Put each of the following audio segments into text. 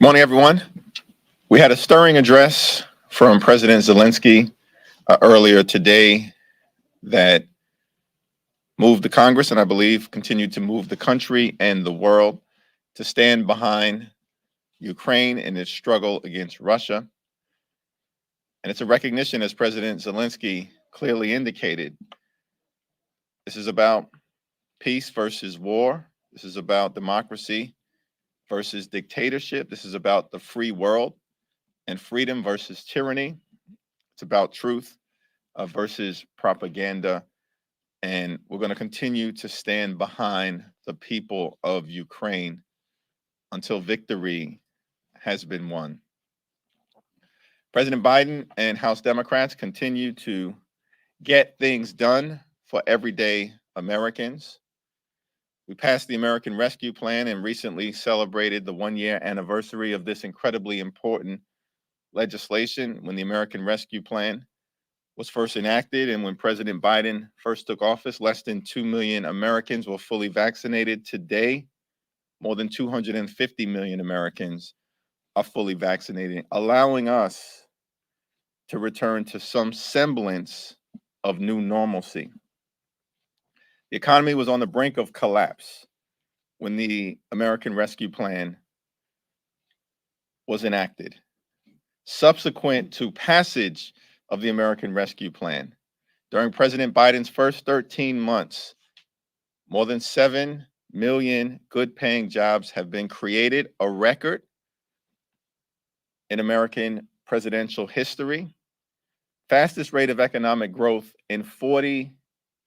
Morning, everyone. We had a stirring address from President Zelensky earlier today that moved the Congress and I believe continued to move the country and the world to stand behind Ukraine in its struggle against Russia. And it's a recognition, as President Zelensky clearly indicated, this is about peace versus war. This is about democracy versus dictatorship. This is about the free world and freedom versus tyranny. It's about truth versus propaganda. And we're going to continue to stand behind the people of Ukraine until victory has been won. President Biden and House Democrats continue to get things done for everyday Americans. We passed the American Rescue Plan and recently celebrated the one-year anniversary of this incredibly important legislation when the American Rescue Plan was first enacted and when President Biden first took office. Less than 2 million Americans were fully vaccinated. Today, more than 250 million Americans are fully vaccinated, allowing us to return to some semblance of new normalcy. The economy was on the brink of collapse when the American Rescue Plan was enacted. Subsequent to passage of the American Rescue Plan, during President Biden's first 13 months, more than 7 million good-paying jobs have been created, a record in American presidential history. Fastest rate of economic growth in 40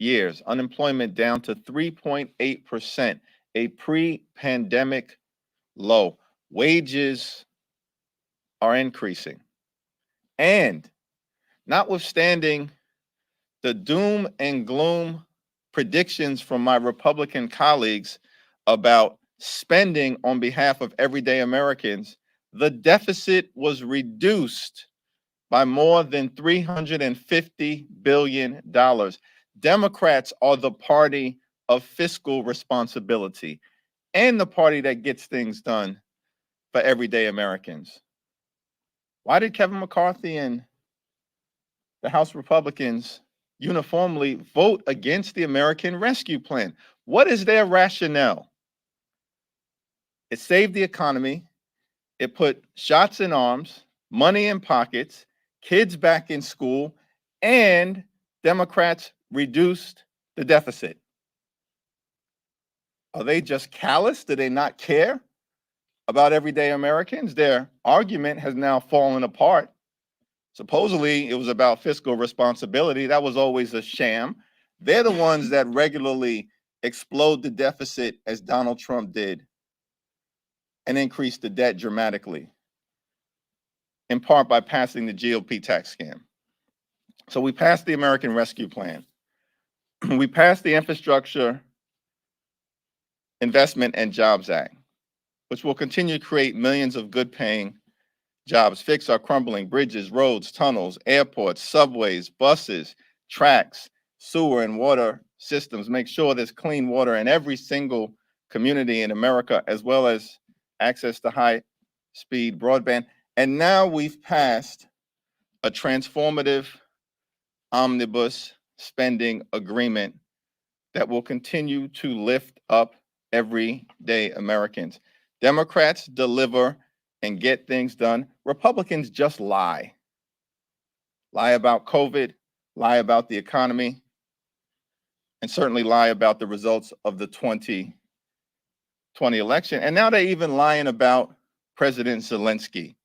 years. Unemployment down to 3.8%, a pre-pandemic low. Wages are increasing. And notwithstanding the doom and gloom predictions from my Republican colleagues about spending on behalf of everyday Americans, the deficit was reduced by more than $350 billion. Democrats are the party of fiscal responsibility and the party that gets things done for everyday Americans. Why did Kevin McCarthy and the House Republicans uniformly vote against the American Rescue Plan? What is their rationale? It saved the economy. It put shots in arms, money in pockets, kids back in school, and Democrats reduced the deficit. Are they just callous? Do they not care about everyday Americans? Their argument has now fallen apart. Supposedly, it was about fiscal responsibility. That was always a sham. They're the ones that regularly explode the deficit as Donald Trump did and increase the debt dramatically, in part by passing the GOP tax scam. So we passed the American Rescue Plan. We passed the Infrastructure Investment and Jobs Act, which will continue to create millions of good-paying jobs, fix our crumbling bridges, roads, tunnels, airports, subways, buses, tracks, sewer and water systems, make sure there's clean water in every single community in America, as well as access to high-speed broadband. And now we've passed a transformative omnibus spending agreement that will continue to lift up everyday Americans. Democrats deliver and get things done. Republicans just lie. Lie about COVID, lie about the economy, and certainly lie about the results of the 2020 election. And now they're even lying about President Zelensky.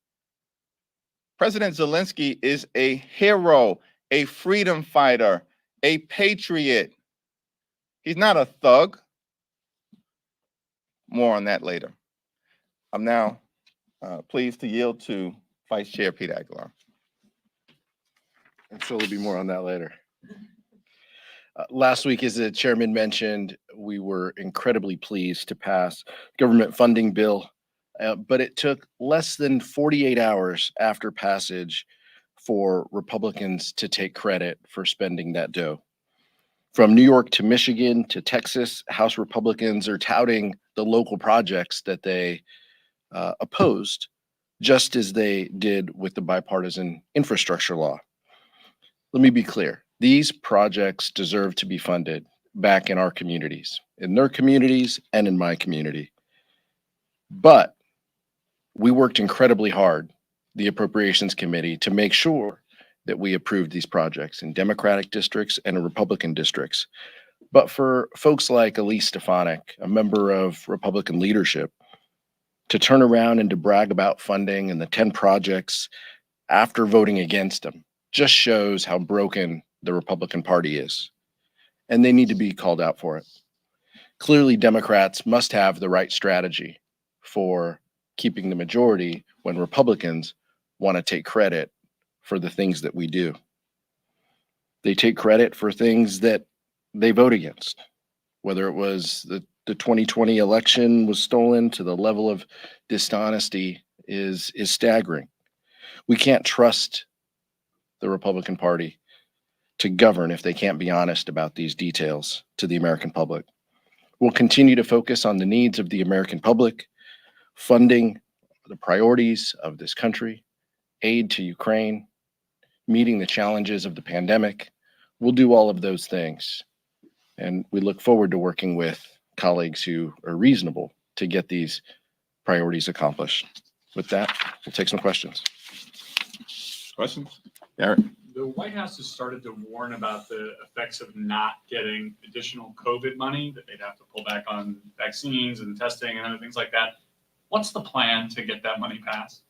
President Zelensky is a hero, a freedom fighter, a patriot. He's not a thug. More on that later. I'm now pleased to yield to Vice Chair Pete Aguilar. I'm sure there'll be more on that later. Last week, as the chairman mentioned, we were incredibly pleased to pass government funding bill, but it took less than 48 hours after passage for Republicans to take credit for spending that dough. From New York to Michigan to Texas, House Republicans are touting the local projects that they opposed just as they did with the bipartisan infrastructure law. Let me be clear. These projects deserve to be funded back in our communities, in their communities and in my community. But we worked incredibly hard, the Appropriations Committee, to make sure that we approved these projects in Democratic districts and in Republican districts. But for folks like Elise Stefanik, a member of Republican leadership, to turn around and to brag about funding and the 10 projects after voting against them just shows how broken the Republican Party is. And they need to be called out for it. Clearly, Democrats must have the right strategy for keeping the majority when Republicans want to take credit for the things that we do. They take credit for things that they vote against, whether it was the 2020 election was stolen to the level of dishonesty is staggering. We can't trust the Republican Party to govern if they can't be honest about these details to the American public. We'll continue to focus on the needs of the American public, funding the priorities of this country, aid to Ukraine, meeting the challenges of the pandemic. We'll do all of those things. And we look forward to working with colleagues who are reasonable to get these priorities accomplished. With that, we'll take some questions. Questions? Garrett? The White House has started to warn about the effects of not getting additional COVID money, that they'd have to pull back on vaccines and testing and other things like that. What's the plan to get that money passed?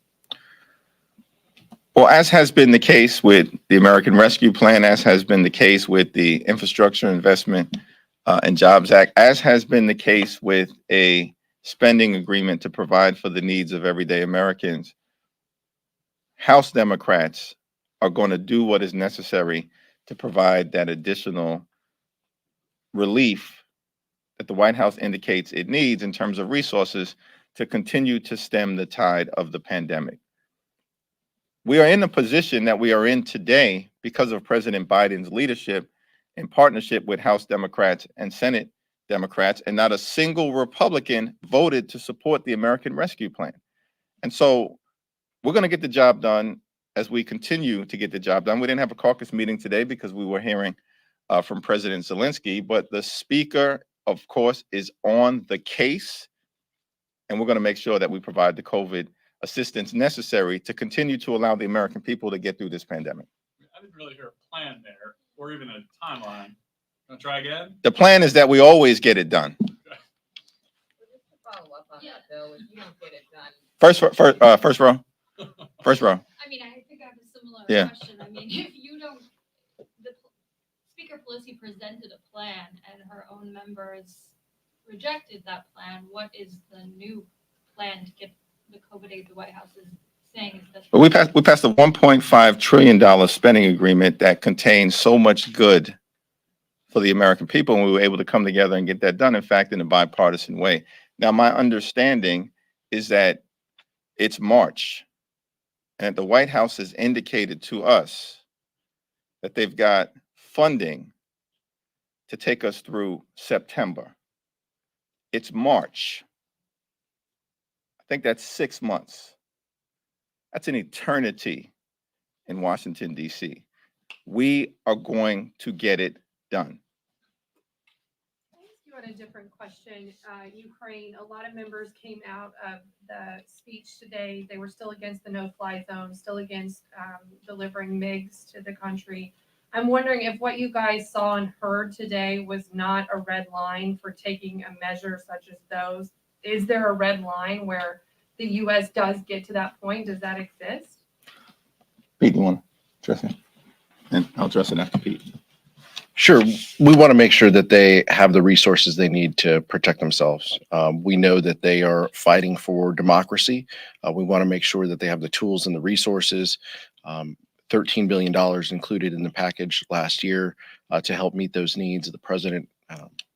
Well, as has been the case with the American Rescue Plan, as has been the case with the Infrastructure Investment and Jobs Act, as has been the case with a spending agreement to provide for the needs of everyday Americans, House Democrats are going to do what is necessary to provide that additional relief that the White House indicates it needs in terms of resources to continue to stem the tide of the pandemic. We are in the position that we are in today because of President Biden's leadership in partnership with House Democrats and Senate Democrats, and not a single Republican voted to support the American Rescue Plan. And so we're going to get the job done as we continue to get the job done. We didn't have a caucus meeting today because we were hearing from President Zelensky, but the speaker, of course, is on the case, and we're going to make sure that we provide the COVID assistance necessary to continue to allow the American people to get through this pandemic. I didn't really hear a plan there, or even a timeline. Want to try again? The plan is that we always get it done. Just to follow up on that, Bill, if you don't get it done. First row. First row. I mean, I think I have a similar Yeah. question. I mean, if you don't, the Speaker Pelosi presented a plan and her own members rejected that plan, what is the new plan to get the COVID aid the White House is saying is this? But we passed a $1.5 trillion spending agreement that contains so much good for the American people, and we were able to come together and get that done, in fact, in a bipartisan way. Now, my understanding is that it's March, and the White House has indicated to us that they've got funding to take us through September. It's March. I think that's 6 months. That's an eternity in Washington, D.C. We are going to get it done. Can I ask you on a different question? Ukraine, a lot of members came out of the speech today. They were still against the no-fly zone, still against delivering MiGs to the country. I'm wondering if what you guys saw and heard today was not a red line for taking a measure such as those. Is there a red line where the U.S. does get to that point? Does that exist? Pete, you want to address it? And I'll address it after Pete. Sure. We want to make sure that they have the resources they need to protect themselves. We know that they are fighting for democracy. We want to make sure that they have the tools and the resources. $13 billion included in the package last year to help meet those needs. The president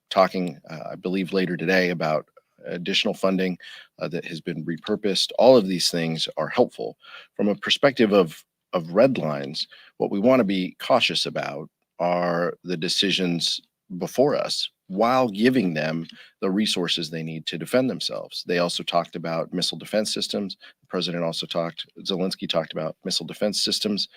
talking, I believe, later today about additional funding that has been repurposed. All of these things are helpful. From a perspective of red lines, what we want to be cautious about are the decisions before us while giving them the resources they need to defend themselves. They also talked about missile defense systems. Zelensky talked about missile defense systems.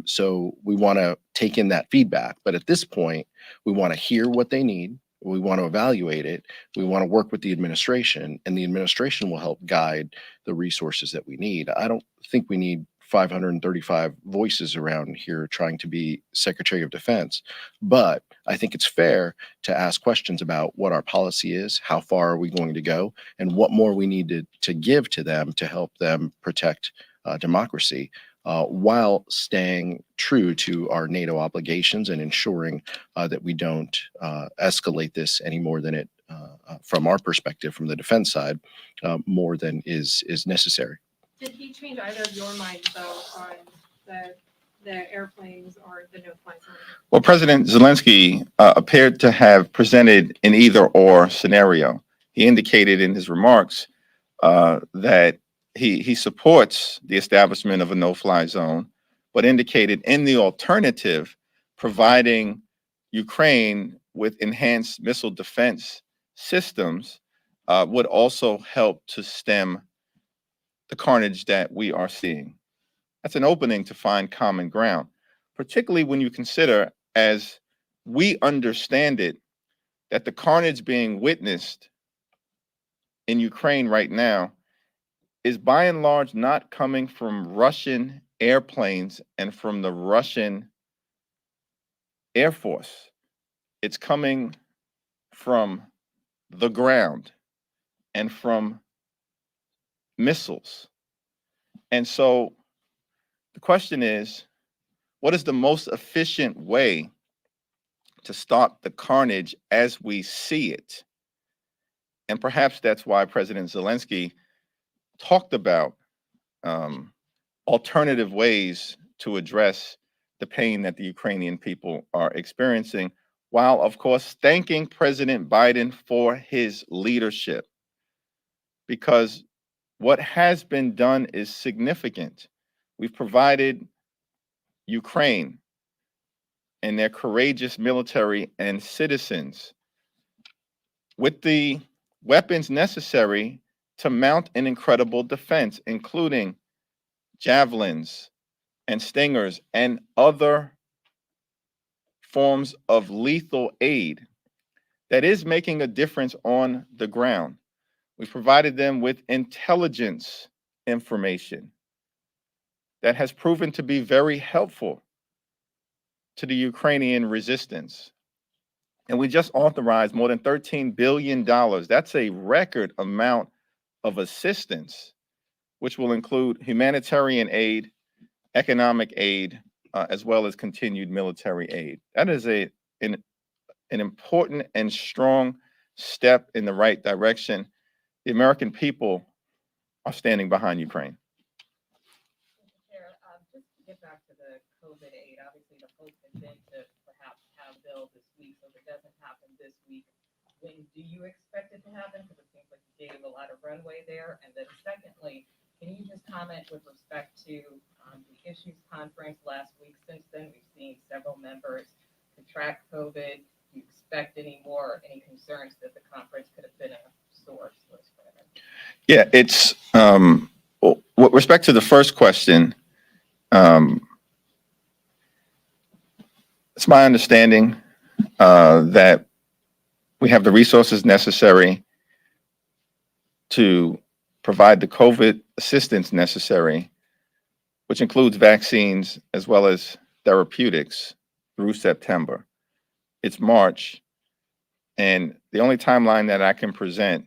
So we want to take in that feedback. But at this point, we want to hear what they need. We want to evaluate it. We want to work with the administration, and the administration will help guide the resources that we need. I don't think we need 535 voices around here trying to be Secretary of Defense, but I think it's fair to ask questions about what our policy is, how far are we going to go, and what more we need to give to them to help them protect democracy. While staying true to our NATO obligations and ensuring that we don't escalate this any more than from our perspective, from the defense side, more than is necessary. Did he change either of your minds though on the airplanes or the no-fly zone? Well, President Zelensky appeared to have presented an either-or scenario. He indicated in his remarks that he supports the establishment of a no-fly zone, but indicated in the alternative, providing Ukraine with enhanced missile defense systems would also help to stem the carnage that we are seeing. That's an opening to find common ground, particularly when you consider, as we understand it, that the carnage being witnessed in Ukraine right now is by and large not coming from Russian airplanes and from the Russian Air Force. It's coming from the ground and from missiles. And so the question is, what is the most efficient way to stop the carnage as we see it? And perhaps that's why President Zelensky talked about alternative ways to address the pain that the Ukrainian people are experiencing, while, of course, thanking President Biden for his leadership. Because what has been done is significant. We've provided Ukraine and their courageous military and citizens with the weapons necessary to mount an incredible defense, including javelins and stingers and other forms of lethal aid that is making a difference on the ground. We provided them with intelligence information that has proven to be very helpful to the Ukrainian resistance. And we just authorized more than $13 billion. That's a record amount of assistance, which will include humanitarian aid, economic aid, as well as continued military aid. That is an important and strong step in the right direction. The American people are standing behind Ukraine. Chair, just to get back to the COVID aid, obviously the hope had been to perhaps have a bill this week, so if it doesn't happen this week, when do you expect it to happen? Because it seems like you gave a lot of runway there. And then secondly, can you just comment with respect to the issues conference last week? Since then, we've seen several members contract COVID. Do you expect any concerns that the conference could have been a source for spread? Yeah, it's with respect to the first question, it's my understanding that we have the resources necessary to provide the COVID assistance necessary, which includes vaccines as well as therapeutics through September. It's March, and the only timeline that I can present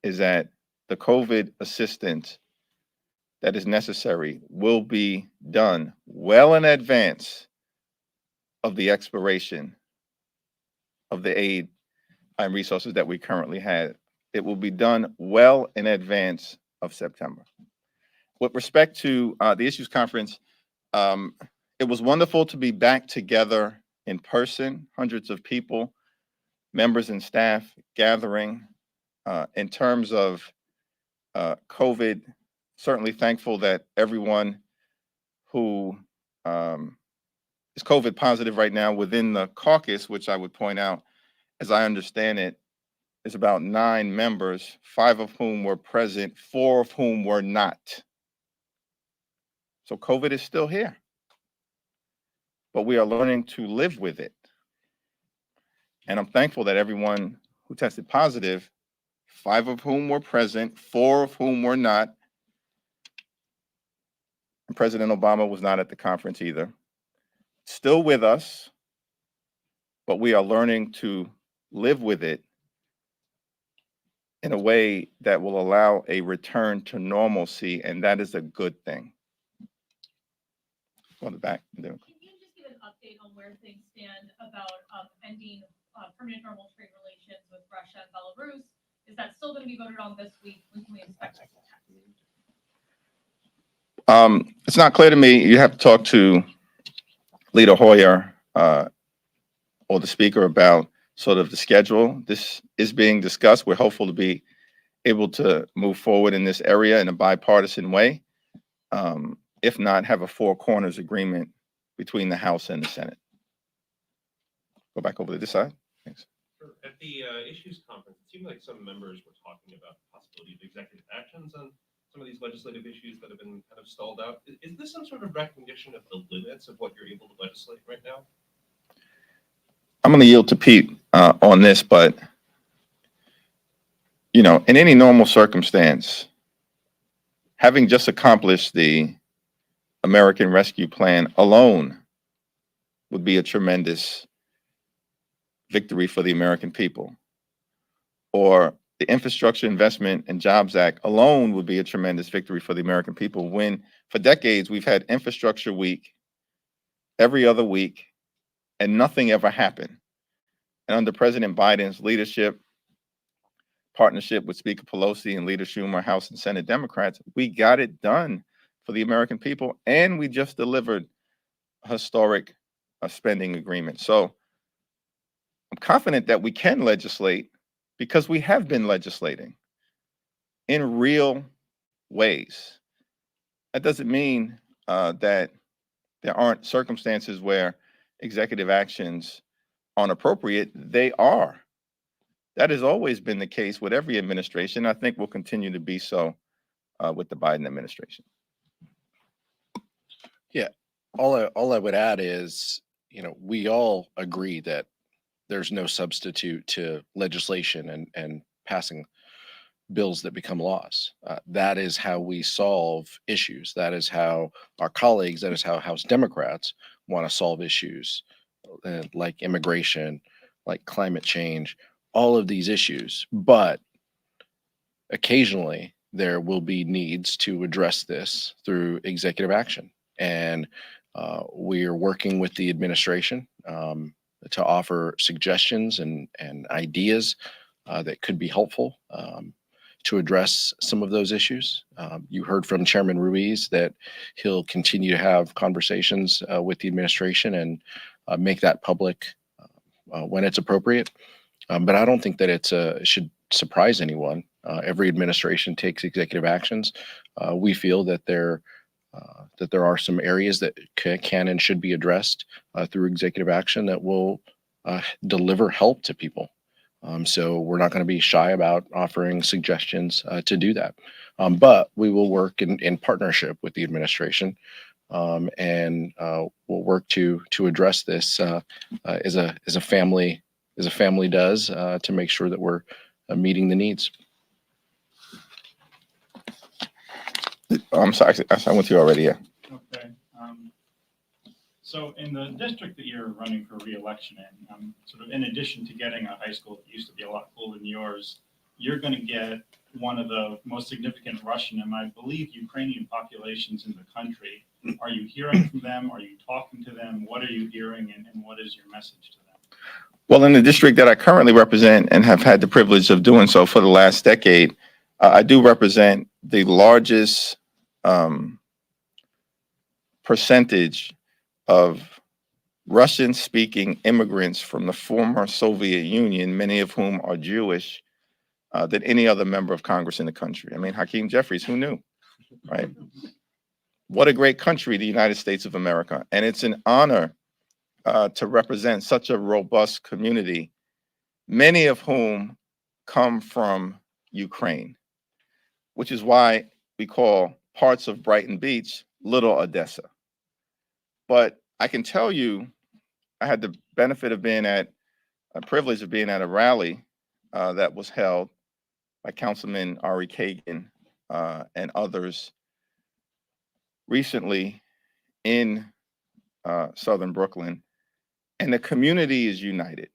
is that the COVID assistance that is necessary will be done well in advance of the expiration of the aid and resources that we currently have. It will be done well in advance of September. With respect to the issues conference, it was wonderful to be back together in person, hundreds of people, members and staff gathering. In terms of COVID, certainly thankful that everyone who is COVID positive right now within the caucus, which I would point out as I understand it, is about 9 members, 5 of whom were present, 4 of whom were not. So COVID is still here, but we are learning to live with it. And I'm thankful that everyone who tested positive, 5 of whom were present, 4 of whom were not, and President Obama was not at the conference either, still with us, but we are learning to live with it in a way that will allow a return to normalcy, and that is a good thing. On the back. Can you just give an update on where things stand about ending permanent normal trade relations with Russia and Belarus? Is that still going to be voted on this week? When can we expect that to happen? It's not clear to me. You have to talk to Leader Hoyer or the speaker about sort of the schedule. This is being discussed. We're hopeful to be able to move forward in this area in a bipartisan way. If not, have a 4 corners agreement between the House and the Senate. Go back over to this side. Thanks. Sure. At the issues conference, it seemed like some members were talking about the possibility of executive actions on some of these legislative issues that have been kind of stalled out. Is this some sort of recognition of the limits of what you're able to legislate right now? I'm going to yield to Pete on this, but you know, in any normal circumstance, having just accomplished the American Rescue Plan alone would be a tremendous victory for the American people. Or the Infrastructure Investment and Jobs Act alone would be a tremendous victory for the American people, when for decades we've had Infrastructure Week every other week and nothing ever happened. And under President Biden's leadership, partnership with Speaker Pelosi and Leader Schumer, House and Senate Democrats, we got it done for the American people, and we just delivered a historic spending agreement. So I'm confident that we can legislate because we have been legislating in real ways. That doesn't mean that there aren't circumstances where executive actions aren't appropriate. They are. That has always been the case with every administration. I think will continue to be so with the Biden administration. All I would add is, you know, we all agree that there's no substitute to legislation and passing bills that become laws. That is how we solve issues. That is how our colleagues, that is how House Democrats want to solve issues like immigration, like climate change, all of these issues. But occasionally there will be needs to address this through executive action. And we are working with the administration to offer suggestions and ideas that could be helpful to address some of those issues. You heard from Chairman Ruiz that he'll continue to have conversations with the administration and make that public when it's appropriate. But I don't think that it should surprise anyone. Every administration takes executive actions. We feel that there are some areas that can and should be addressed through executive action that will deliver help to people. So we're not going to be shy about offering suggestions to do that. But we will work in partnership with the administration, and we'll work to address this as a family does to make sure that we're meeting the needs. I'm sorry, I went to you already. Yeah. Okay. So in the district that you're running for re-election in, sort of in addition to getting a high school that used to be a lot cooler than yours, you're going to get one of the most significant Russian and I believe Ukrainian populations in the country. Are you hearing from them? Are you talking to them? What are you hearing, and what is your message to them? Well, in the district that I currently represent and have had the privilege of doing so for the last decade, I do represent the largest percentage of Russian-speaking immigrants from the former Soviet Union, many of whom are Jewish, than any other member of Congress in the country. I mean, Hakeem, Jeffries, who knew, right? What a great country, the United States of America. And it's an honor to represent such a robust community many of whom come from Ukraine, which is why we call parts of Brighton Beach Little Odessa. But I can tell you, I had the benefit of being at, a privilege of being at a rally that was held by Councilman Ari Kagan and others recently in Southern Brooklyn, and the community is united.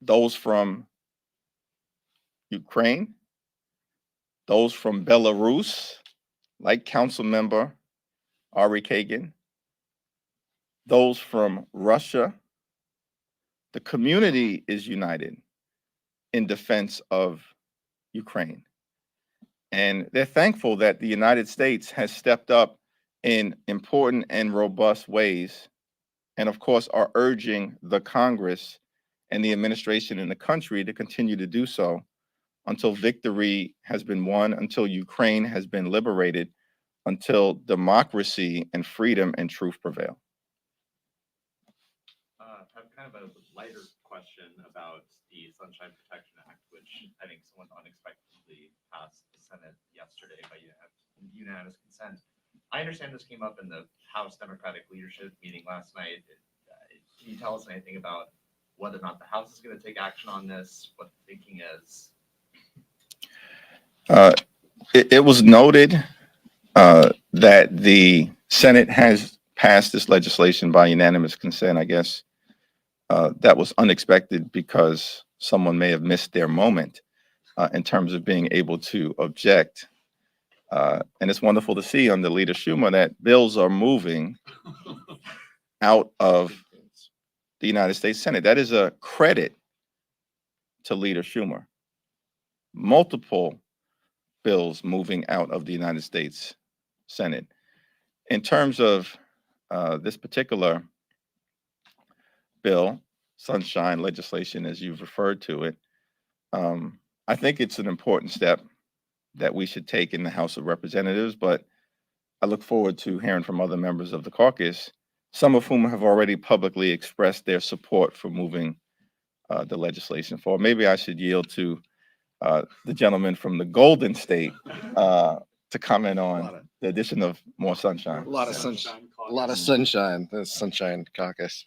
Those from Ukraine, those from Belarus, like Council Member Ari Kagan, those from Russia. The community is united in defense of Ukraine. And they're thankful that the United States has stepped up in important and robust ways, and of course are urging the Congress and the administration in the country to continue to do so until victory has been won, until Ukraine has been liberated, until democracy and freedom and truth prevail. I have kind of a lighter question about the Sunshine Protection Act, which I think someone unexpectedly passed the Senate yesterday by unanimous consent. I understand this came up in the House Democratic leadership meeting last night. Can you tell us anything about whether or not the House is going to take action on this, what the thinking is? It was noted that the Senate has passed this legislation by unanimous consent. I guess that was unexpected because someone may have missed their moment in terms of being able to object. And it's wonderful to see under Leader Schumer that bills are moving out of the United States Senate. That is a credit to Leader Schumer. Multiple bills moving out of the United States Senate. In terms of this particular bill, sunshine legislation, as you've referred to it, I think it's an important step that we should take in the House of Representatives, but I look forward to hearing from other members of the caucus, some of whom have already publicly expressed their support for moving the legislation forward. Maybe I should yield to the gentleman from the Golden State to comment on the addition of more sunshine. A lot of sunshine. Caucus. A lot of sunshine. The Sunshine Caucus.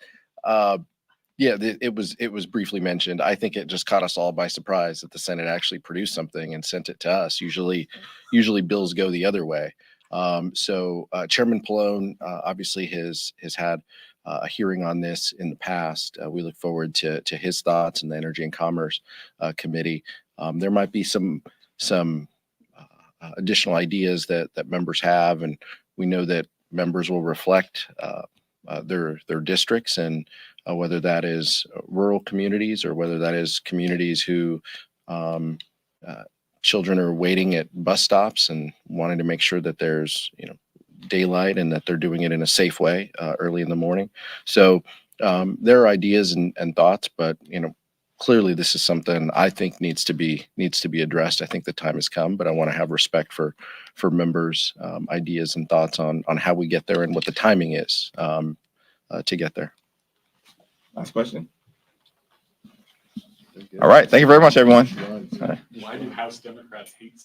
Yeah, it was briefly mentioned. I think it just caught us all by surprise that the Senate actually produced something and sent it to us. Usually bills go the other way. So Chairman Pallone obviously has had a hearing on this in the past. We look forward to his thoughts in the Energy and Commerce Committee. There might be some additional ideas that members have, and we know that members will reflect their districts, and whether that is rural communities or whether that is communities who children are waiting at bus stops and wanting to make sure that there's daylight and that they're doing it in a safe way early in the morning. So there are ideas and thoughts, but clearly this is something I think needs to be addressed. I think the time has come, but I want to have respect for members' ideas and thoughts on how we get there and what the timing is to get there. Last question. All right. Thank you very much, everyone. Why do House Democrats hate